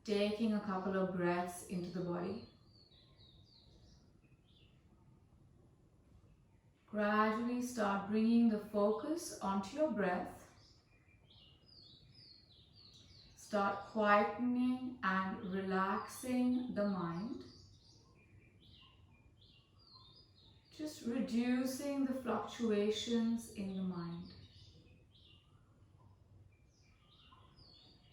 taking a couple of breaths into the body. Gradually start bringing the focus onto your breath. Start quietening and relaxing the mind. Just reducing the fluctuations in the mind.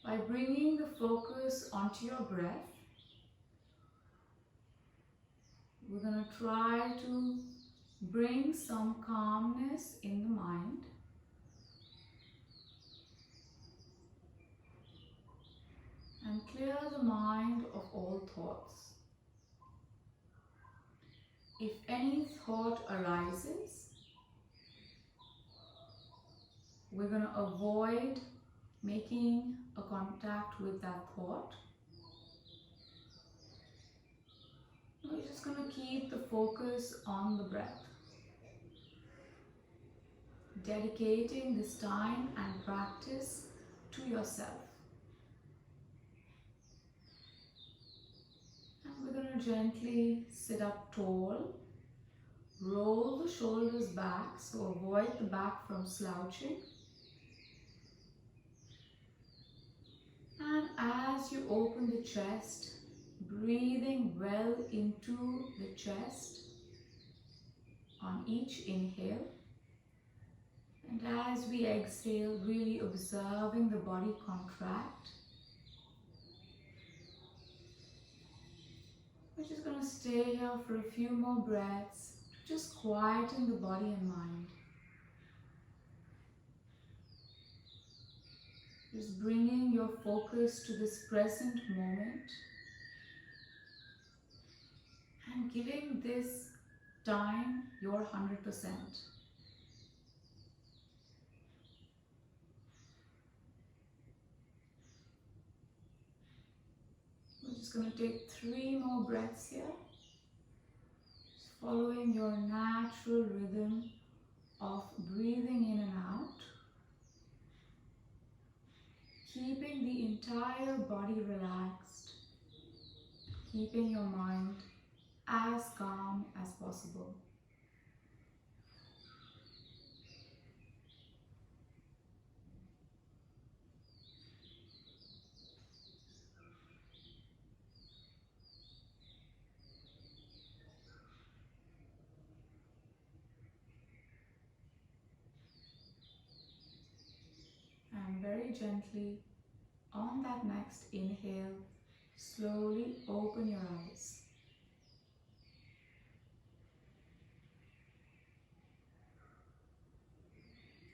By bringing the focus onto your breath, we're going to try to bring some calmness in the mind. And clear the mind of all thoughts. If any thought arises, we're going to avoid making a contact with that thought. We're just going to keep the focus on the breath. Dedicating this time and practice to yourself. And we're going to gently sit up tall. Roll the shoulders back, so avoid the back from slouching. And as you open the chest, breathing well into the chest on each inhale. And as we exhale, really observing the body contract. We're just going to stay here for a few more breaths, just quieten the body and mind. Just bringing your focus to this present moment and giving this time your 100%. We're just going to take 3 more breaths here, just following your natural rhythm of breathing in and out. Keeping the entire body relaxed, keeping your mind as calm as possible. And very gently, on that next inhale, slowly open your eyes.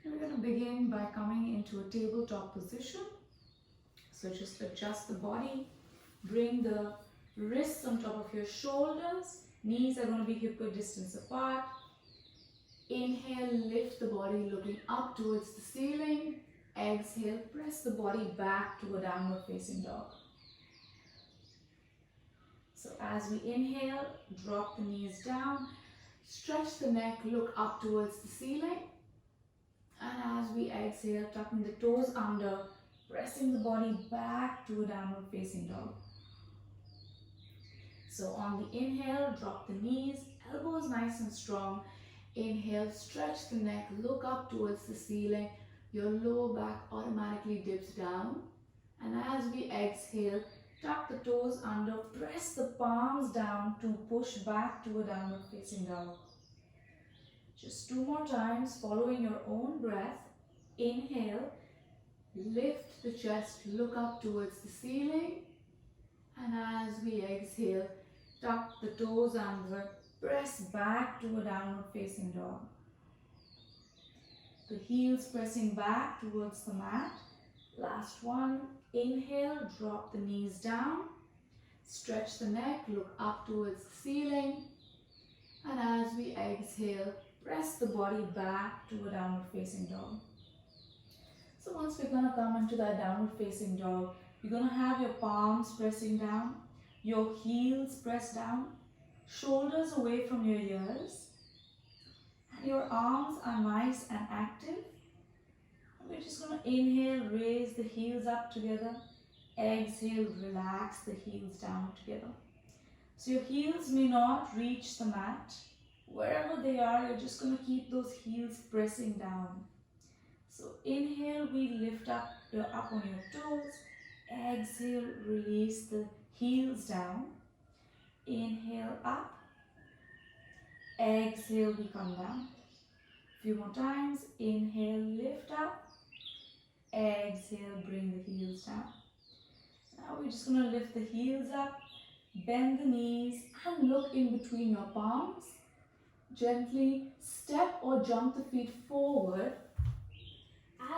And we're going to begin by coming into a tabletop position. So just adjust the body, bring the wrists on top of your shoulders, knees are going to be hip width distance apart. Inhale, lift the body looking up towards the ceiling. Exhale, press the body back to a downward facing dog. So as we inhale, drop the knees down, stretch the neck, look up towards the ceiling. And as we exhale, tucking the toes under, pressing the body back to a downward facing dog. So on the inhale, drop the knees, elbows nice and strong. Inhale, stretch the neck, look up towards the ceiling. Your lower back automatically dips down. And as we exhale, tuck the toes under, press the palms down to push back to a downward facing dog. Just 2 more times, following your own breath. Inhale, lift the chest, look up towards the ceiling. And as we exhale, tuck the toes under, press back to a downward facing dog. The heels pressing back towards the mat. Last one. Inhale, drop the knees down. Stretch the neck, look up towards the ceiling. And as we exhale, press the body back to a downward facing dog. So once we're going to come into that downward facing dog, you're going to have your palms pressing down, your heels pressed down, shoulders away from your ears. Your arms are nice and active. We're just going to inhale, raise the heels up together. Exhale, relax the heels down together. So your heels may not reach the mat. Wherever they are, you're just going to keep those heels pressing down. So inhale, we lift up on your toes. Exhale, release the heels down. Inhale, up. Exhale, we come down. Few more times. Inhale, lift up. Exhale, bring the heels down. Now we're just going to lift the heels up, bend the knees and look in between your palms. Gently step or jump the feet forward.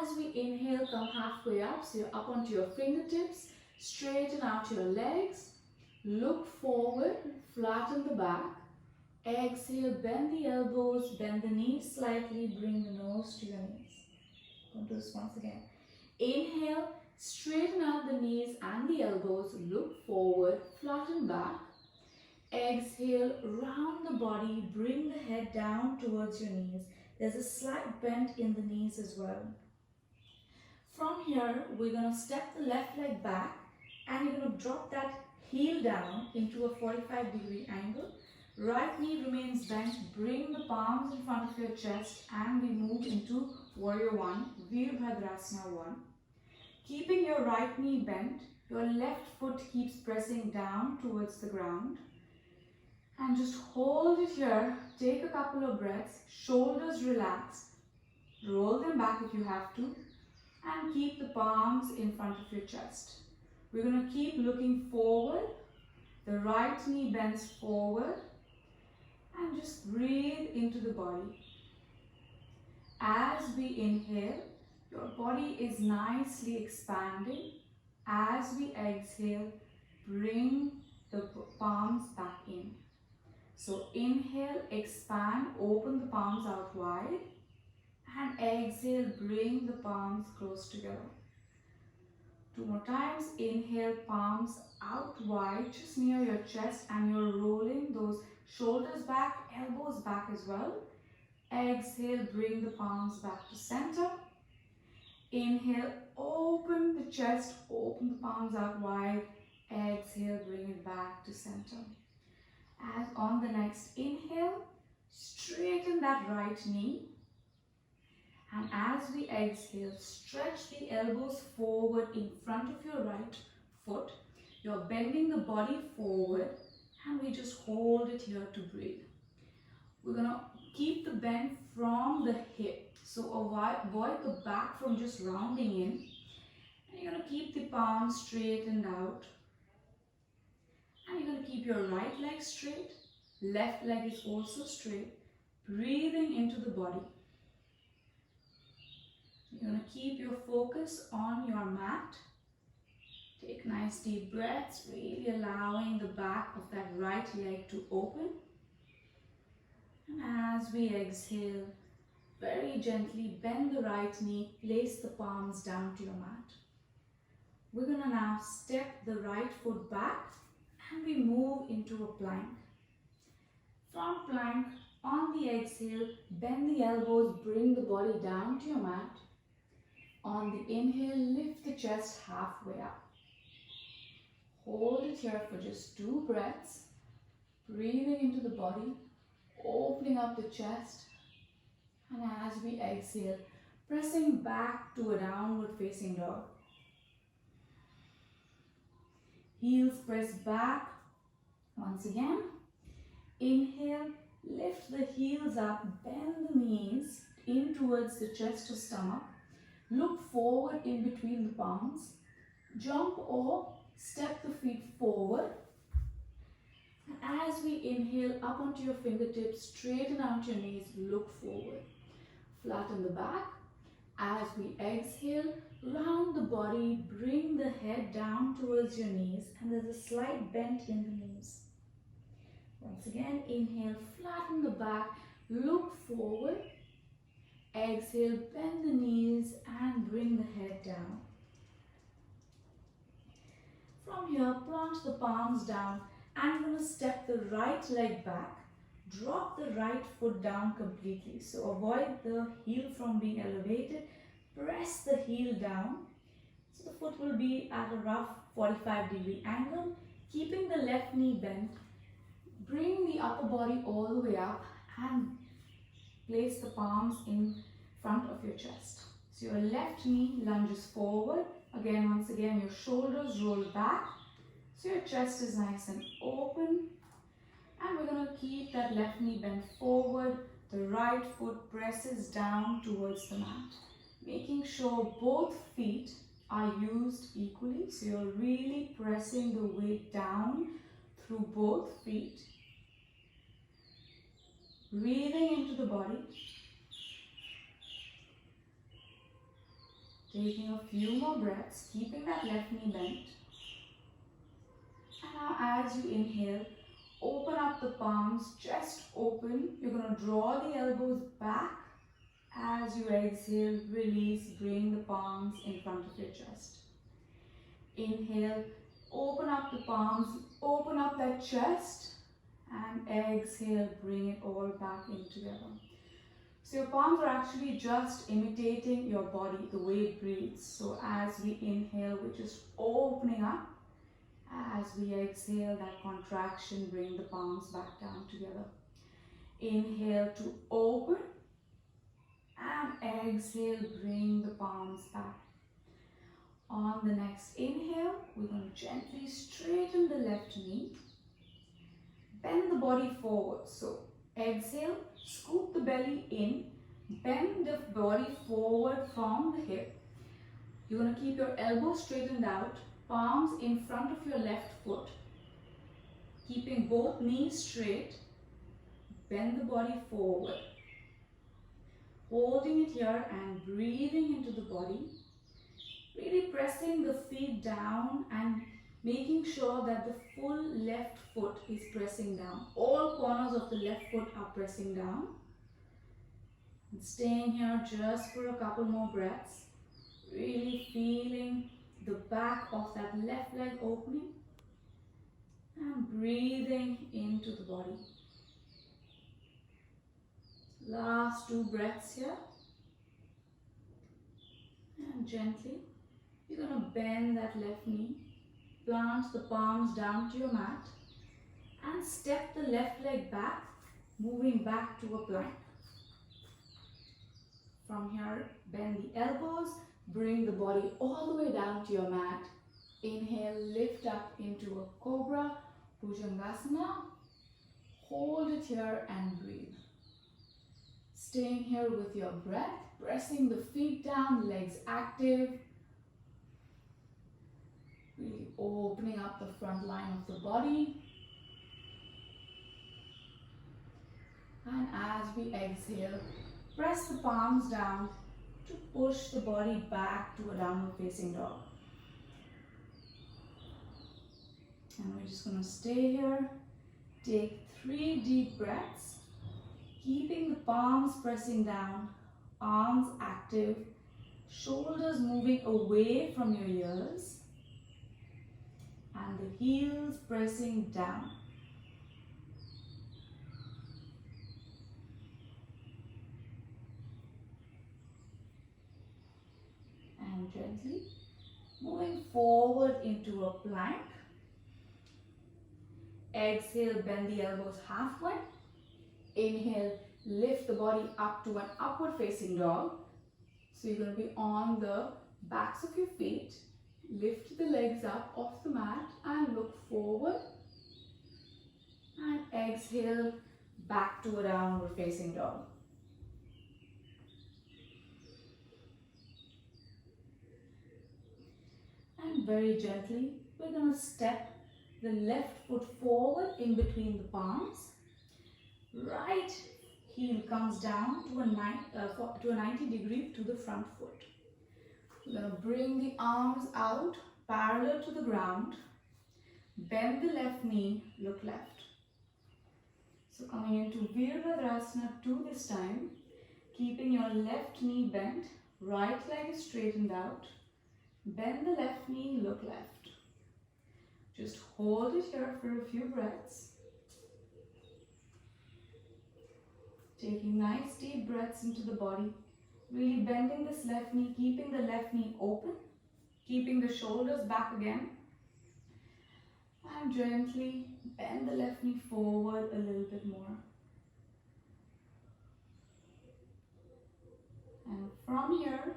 As we inhale, come halfway up, so you're up onto your fingertips. Straighten out your legs. Look forward, flatten the back. Exhale, bend the elbows, bend the knees slightly, bring the nose to your knees. Going to do this once again. Inhale, straighten out the knees and the elbows, look forward, flatten back. Exhale, round the body, bring the head down towards your knees. There's a slight bend in the knees as well. From here, we're going to step the left leg back and you're going to drop that heel down into a 45-degree angle. Right knee remains bent, bring the palms in front of your chest and we move into Warrior 1, Virabhadrasana 1. Keeping your right knee bent, your left foot keeps pressing down towards the ground. And just hold it here, take a couple of breaths, shoulders relaxed, roll them back if you have to, and keep the palms in front of your chest. We're going to keep looking forward, the right knee bends forward, and just breathe into the body. As we inhale, your body is nicely expanding. As we exhale, bring the palms back in. So inhale, expand, open the palms out wide. And exhale, bring the palms close together. 2 more times. Inhale, palms out wide, just near your chest, and you're rolling those shoulders back, elbows back as well. Exhale, bring the palms back to center. Inhale, open the chest, open the palms out wide. Exhale, bring it back to center. As on the next inhale, straighten that right knee. And as we exhale, stretch the elbows forward in front of your right foot. You're bending the body forward and we just hold it here to breathe. We're going to keep the bend from the hip. So avoid the back from just rounding in. And you're going to keep the palms straightened out. And you're going to keep your right leg straight. Left leg is also straight. Breathing into the body. You're going to keep your focus on your mat. Take nice deep breaths, really allowing the back of that right leg to open. And as we exhale, very gently bend the right knee, place the palms down to your mat. We're going to now step the right foot back and we move into a plank. From plank, on the exhale, bend the elbows, bring the body down to your mat. On the inhale, lift the chest halfway up. Hold it here for just 2 breaths. Breathing into the body, opening up the chest. And as we exhale, pressing back to a downward facing dog. Heels press back. Once again, inhale, lift the heels up, bend the knees in towards the chest or stomach. Look forward in between the palms. Jump or step the feet forward. And as we inhale, up onto your fingertips, straighten out your knees, look forward. Flatten the back. As we exhale, round the body, bring the head down towards your knees, and there's a slight bend in the knees. Once again, inhale, flatten the back, look forward. Exhale, bend the knees and bring the head down. From here, plant the palms down and you're going to step the right leg back. Drop the right foot down completely. So avoid the heel from being elevated. Press the heel down. So the foot will be at a rough 45-degree angle, keeping the left knee bent. Bring the upper body all the way up and place the palms in front of your chest. So your left knee lunges forward. Again, once again, your shoulders roll back. So your chest is nice and open. And we're going to keep that left knee bent forward. The right foot presses down towards the mat, making sure both feet are used equally. So you're really pressing the weight down through both feet. Breathing into the body. Taking a few more breaths, keeping that left knee bent. And now as you inhale, open up the palms, chest open. You're going to draw the elbows back. As you exhale, release, bring the palms in front of your chest. Inhale, open up the palms, open up that chest. And exhale, bring it all back in together. So your palms are actually just imitating your body, the way it breathes. So as we inhale, we're just opening up. As we exhale, that contraction, bring the palms back down together. Inhale to open. And exhale, bring the palms back. On the next inhale, we're going to gently straighten the left knee. Bend the body forward. So exhale, scoop the belly in, bend the body forward from the hip. You're going to keep your elbows straightened out, palms in front of your left foot. Keeping both knees straight, bend the body forward. Holding it here and breathing into the body. Really pressing the feet down and making sure that the full left foot is pressing down. All corners of the left foot are pressing down. And staying here just for a couple more breaths. Really feeling the back of that left leg opening. And breathing into the body. Last 2 breaths here. And gently, you're going to bend that left knee. Plant the palms down to your mat and step the left leg back, moving back to a plank. From here, bend the elbows, bring the body all the way down to your mat. Inhale, lift up into a Cobra, Bhujangasana. Hold it here and breathe. Staying here with your breath, pressing the feet down, legs active. Really opening up the front line of the body. And as we exhale, press the palms down to push the body back to a downward facing dog. And we're just going to stay here. Take 3 deep breaths, keeping the palms pressing down, arms active, shoulders moving away from your ears. And the heels pressing down. And gently moving forward into a plank. Exhale, bend the elbows halfway. Inhale, lift the body up to an upward facing dog. So you're going to be on the backs of your feet. Lift the legs up off the mat and look forward. And exhale, back to a downward facing dog. And very gently, we're going to step the left foot forward in between the palms. Right heel comes down to a 90 degree to the front foot. We're going to bring the arms out parallel to the ground. Bend the left knee, look left. So coming into Virabhadrasana 2 this time. Keeping your left knee bent, right leg is straightened out. Bend the left knee, look left. Just hold it here for a few breaths. Taking nice deep breaths into the body. Really bending this left knee, keeping the left knee open. Keeping the shoulders back again. And gently bend the left knee forward a little bit more. And from here,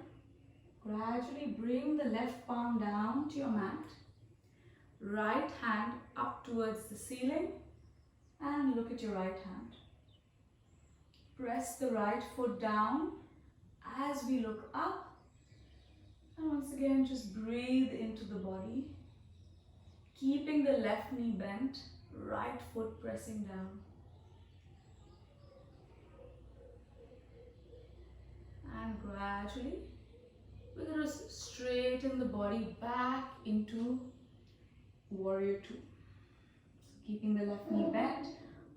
gradually bring the left palm down to your mat. Right hand up towards the ceiling and look at your right hand. Press the right foot down as we look up. And once again, just breathe into the body. Keeping the left knee bent, right foot pressing down. And gradually, we're going to straighten the body back into warrior two. So keeping the left knee bent,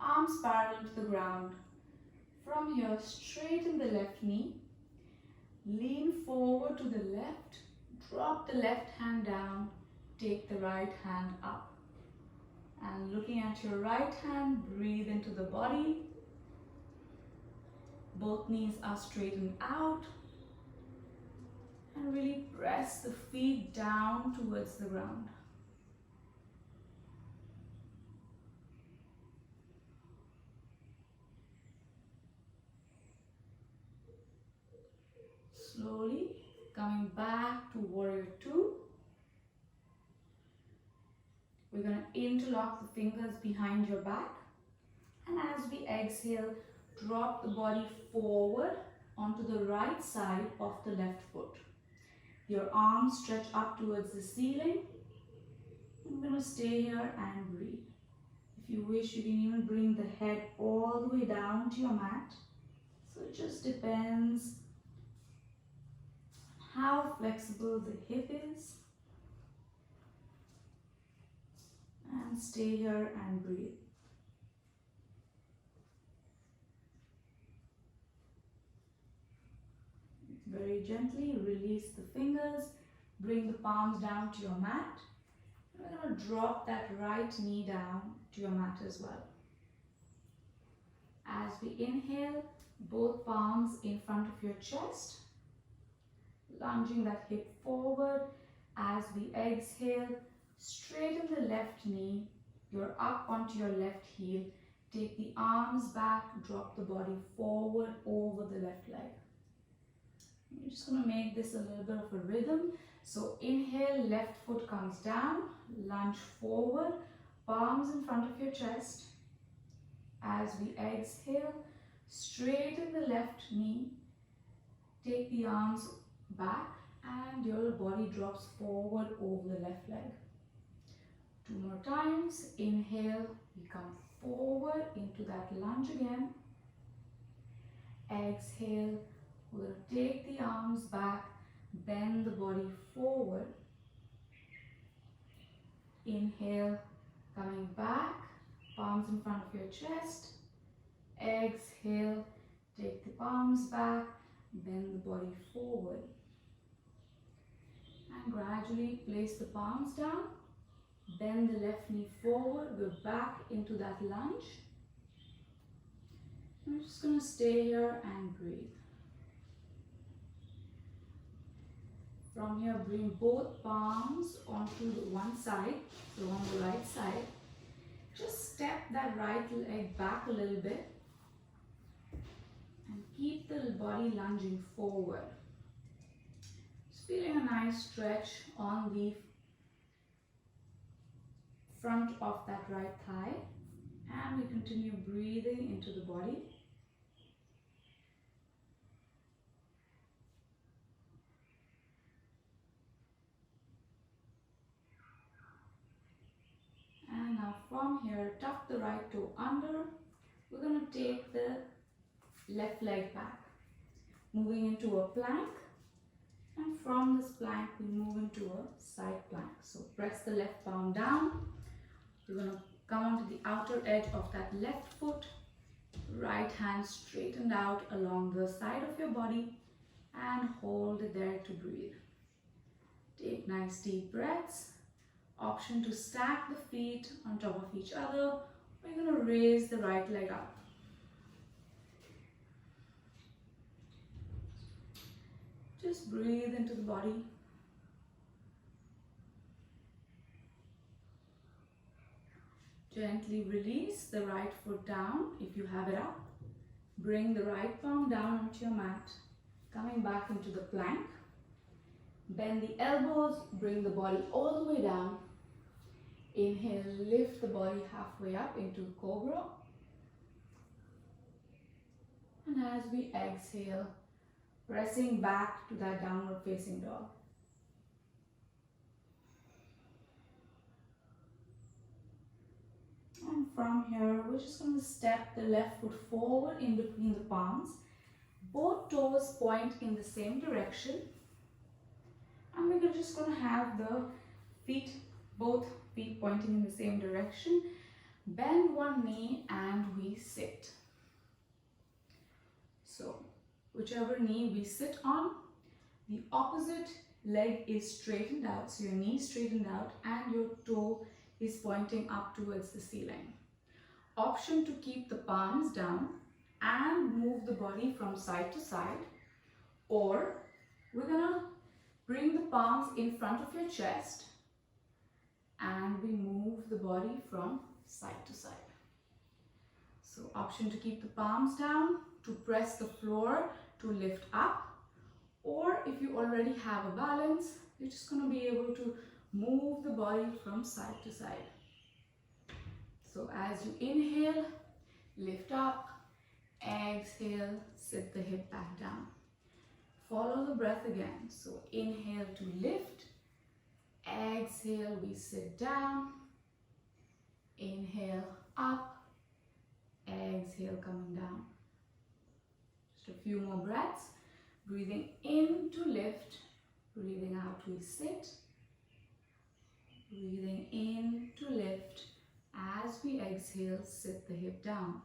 arms parallel to the ground. From here, straighten the left knee. Lean forward to the left. Drop the left hand down. Take the right hand up. And looking at your right hand, breathe into the body. Both knees are straightened out. And really press the feet down towards the ground. Slowly coming back to warrior two. We're going to interlock the fingers behind your back. And as we exhale, drop the body forward onto the right side of the left foot. Your arms stretch up towards the ceiling. I'm going to stay here and breathe. If you wish, you can even bring the head all the way down to your mat. So it just depends how flexible the hip is. And stay here and breathe. Very gently release the fingers, bring the palms down to your mat. We're going to drop that right knee down to your mat as well. As we inhale, both palms in front of your chest, lunging that hip forward. As we exhale, straighten the left knee, you're up onto your left heel. Take the arms back, drop the body forward over the left leg. We're just going to make this a little bit of a rhythm. So inhale, left foot comes down, lunge forward, palms in front of your chest. As we exhale, straighten the left knee, take the arms back and your body drops forward over the left leg. Two more times. Inhale, we come forward into that lunge again. Exhale, we'll take the arms back, bend the body forward. Inhale, coming back, palms in front of your chest. Exhale, take the palms back, bend the body forward. And gradually place the palms down. Bend the left knee forward, go back into that lunge. I'm just going to stay here and breathe. From here, bring both palms onto the one side, so on the right side. Just step that right leg back a little bit and keep the body lunging forward. Just feeling a nice stretch on the front of that right thigh, and we continue breathing into the body. And now from here, tuck the right toe under. We're going to take the left leg back, moving into a plank, and from this plank we move into a side plank. So press the left palm down. You're going to come onto the outer edge of that left foot, right hand straightened out along the side of your body, and hold it there to breathe. Take nice deep breaths. Option to stack the feet on top of each other. We're going to raise the right leg up. Just breathe into the body. Gently release the right foot down if you have it up. Bring the right palm down onto your mat, coming back into the plank. Bend the elbows, bring the body all the way down. Inhale, lift the body halfway up into cobra. And as we exhale, pressing back to that downward facing dog. And from here, we're just going to step the left foot forward in between the palms. Both toes point in the same direction. And we're just going to have the feet, both feet pointing in the same direction. Bend one knee and we sit. So, whichever knee we sit on, the opposite leg is straightened out. So your knee is straightened out and your toe is pointing up towards the ceiling. Option to keep the palms down and move the body from side to side, or we're gonna bring the palms in front of your chest and we move the body from side to side. So option to keep the palms down, to press the floor, to lift up, or if you already have a balance, you're just going to be able to move the body from side to side. So as you inhale, lift up, exhale, sit the hip back down. Follow the breath again. So inhale to lift, exhale, we sit down, inhale up, exhale, coming down. Just a few more breaths. Breathing in to lift, breathing out we sit, breathing in to lift. As we exhale, sit the hip down.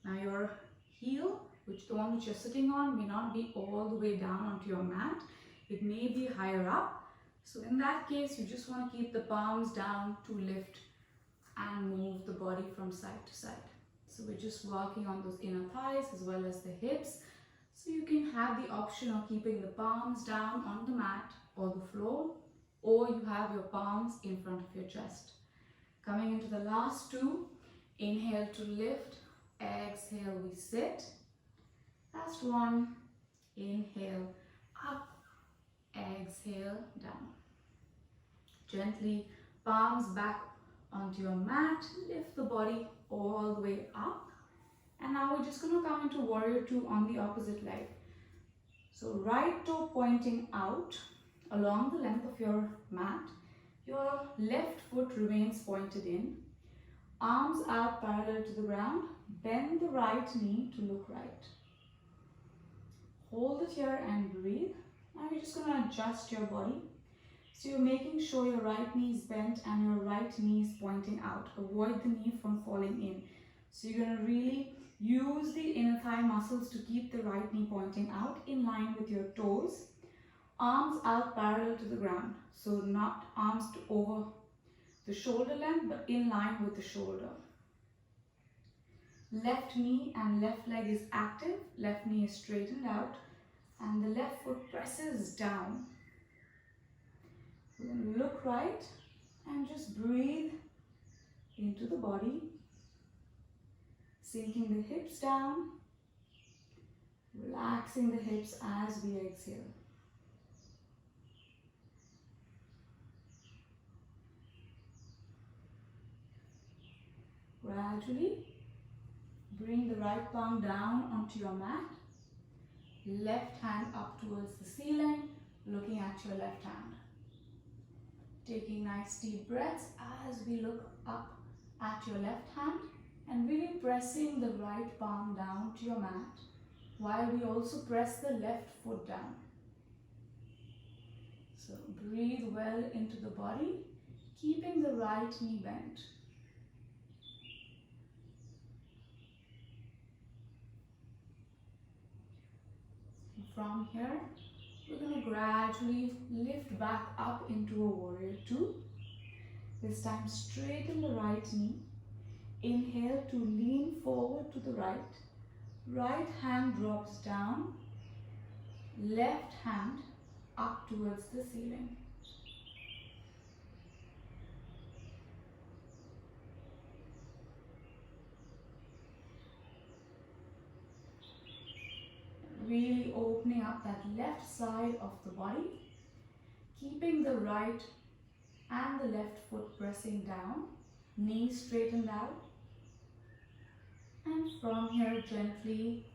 Now your heel, the one which you're sitting on, may not be all the way down onto your mat. It may be higher up. So in that case, you just want to keep the palms down to lift and move the body from side to side. So we're just working on those inner thighs as well as the hips. So you can have the option of keeping the palms down on the mat or the floor, or you have your palms in front of your chest. Coming into the last two, inhale to lift, exhale we sit. Last one, inhale up, exhale down. Gently palms back onto your mat, lift the body all the way up. And now we're just going to come into warrior two on the opposite leg. So right toe pointing out along the length of your mat. Your left foot remains pointed in. Arms out parallel to the ground. Bend the right knee to look right. Hold it here and breathe. Now you're just going to adjust your body. So you're making sure your right knee is bent and your right knee is pointing out. Avoid the knee from falling in. So you're going to really use the inner thigh muscles to keep the right knee pointing out in line with your toes. Arms out parallel to the ground. So not arms over the shoulder length, but in line with the shoulder. Left knee and left leg is active. Left knee is straightened out. And the left foot presses down. We're going to look right and just breathe into the body. Sinking the hips down, relaxing the hips as we exhale. Gradually, bring the right palm down onto your mat. Left hand up towards the ceiling, looking at your left hand. Taking nice deep breaths as we look up at your left hand. And really pressing the right palm down to your mat while we also press the left foot down. So breathe well into the body, keeping the right knee bent. From here, we're going to gradually lift back up into a warrior two. This time straighten the right knee. Inhale to lean forward to the right. Right hand drops down. Left hand up towards the ceiling. opening up that left side of the body, keeping the right and the left foot pressing down, knees straightened out. And from here, gently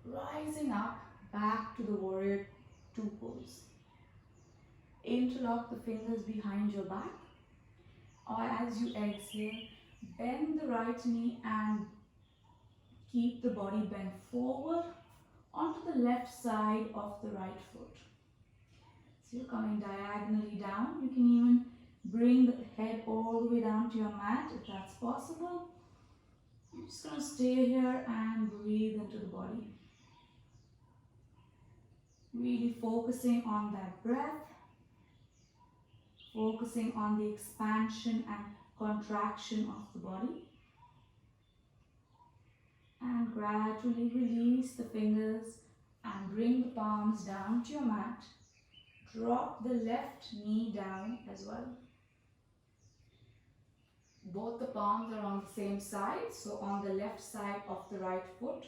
rising up back to the warrior two pose. Interlock the fingers behind your back, or as you exhale, bend the right knee and keep the body bent forward onto the left side of the right foot. So you're coming diagonally down. You can even bring the head all the way down to your mat if that's possible. You're just going to stay here and breathe into the body. Really focusing on that breath, focusing on the expansion and contraction of the body. And gradually release the fingers and bring the palms down to your mat. Drop the left knee down as well. Both the palms are on the same side, so on the left side of the right foot.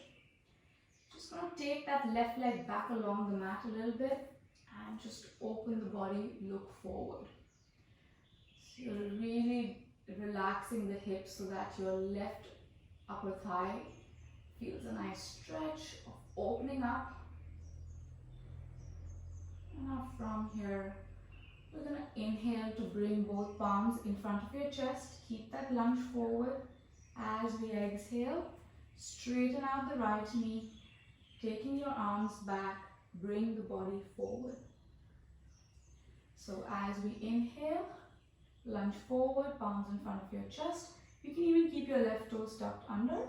Just going to take that left leg back along the mat a little bit and just open the body, look forward. So you're really relaxing the hips so that your left upper thigh feels a nice stretch of opening up. And now from here, we're going to inhale to bring both palms in front of your chest. Keep that lunge forward. As we exhale, straighten out the right knee, taking your arms back, bring the body forward. So as we inhale, lunge forward, palms in front of your chest. You can even keep your left toes tucked under.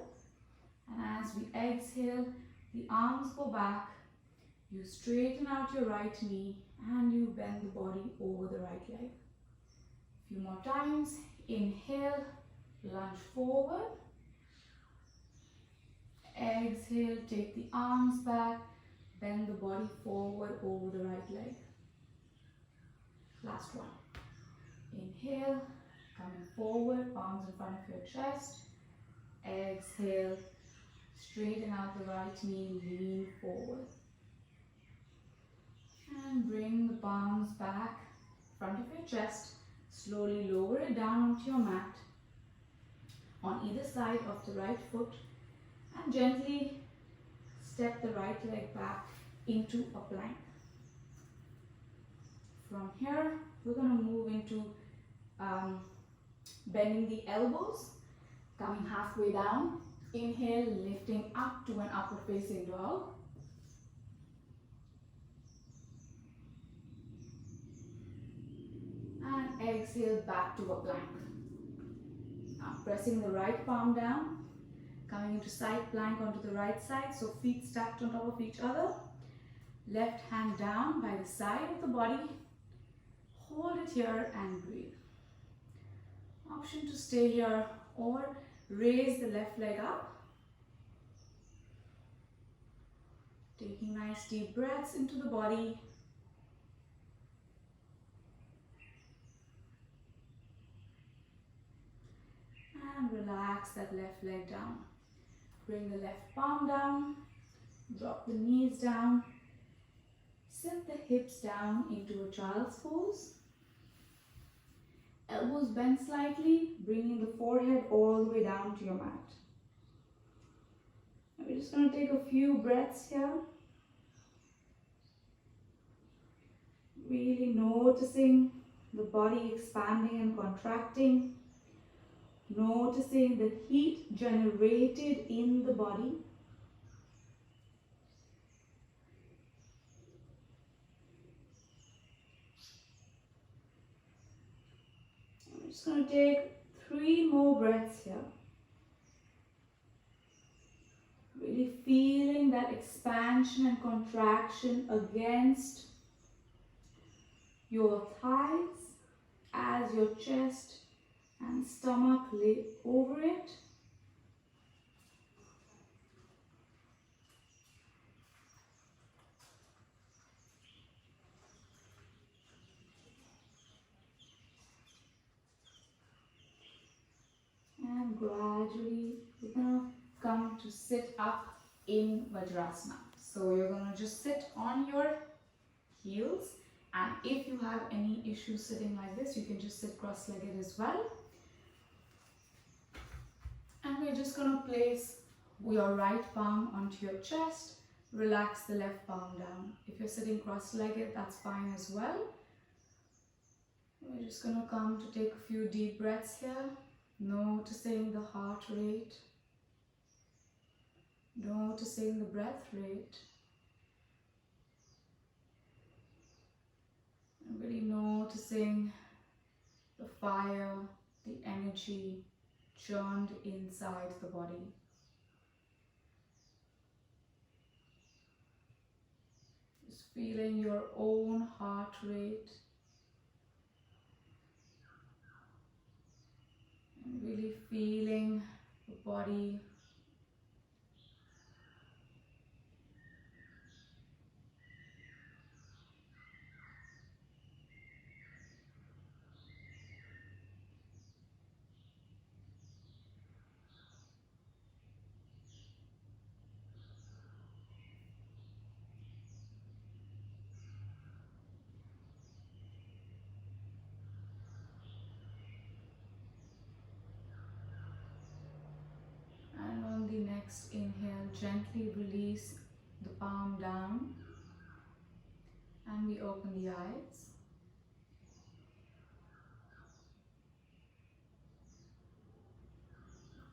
And as we exhale, the arms go back, you straighten out your right knee and you bend the body over the right leg. A few more times. Inhale, lunge forward. Exhale, take the arms back, bend the body forward over the right leg. Last one. Inhale, coming forward, palms in front of your chest. Exhale, straighten out the right knee, lean forward. And bring the palms back in front of your chest. Slowly lower it down onto your mat on either side of the right foot and gently step the right leg back into a plank. From here, we're going to move into bending the elbows, coming halfway down. Inhale, lifting up to an upward facing dog. And exhale back to a plank. Now pressing the right palm down, coming into side plank onto the right side, so feet stacked on top of each other. Left hand down by the side of the body. Hold it here and breathe. Option to stay here or raise the left leg up. Taking nice deep breaths into the body. And relax that left leg down. Bring the left palm down. Drop the knees down. Set the hips down into a child's pose. Elbows bend slightly, bringing the forehead all the way down to your mat. We're just going to take a few breaths here. Really noticing the body expanding and contracting. Noticing the heat generated in the body. I'm just going to take 3 more breaths here. Really feeling that expansion and contraction against your thighs as your chest and stomach lay over it. And gradually we're going to come to sit up in Vajrasana. So you're going to just sit on your heels, and if you have any issues sitting like this, you can just sit cross-legged as well. And we're just going to place your right palm onto your chest, relax the left palm down. If you're sitting cross-legged, that's fine as well. We're just going to come to take a few deep breaths here, noticing the heart rate, noticing the breath rate, and really noticing the fire, the energy churned inside the body. Just feeling your own heart rate and really feeling the body. And on the next inhale, gently release the palm down and we open the eyes.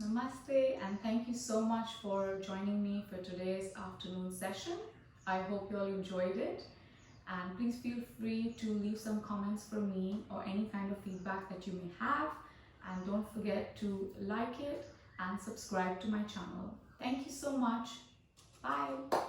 Namaste, and thank you so much for joining me for today's afternoon session. I hope you all enjoyed it, and please feel free to leave some comments for me or any kind of feedback that you may have, and don't forget to like it and subscribe to my channel. Thank you so much. Bye.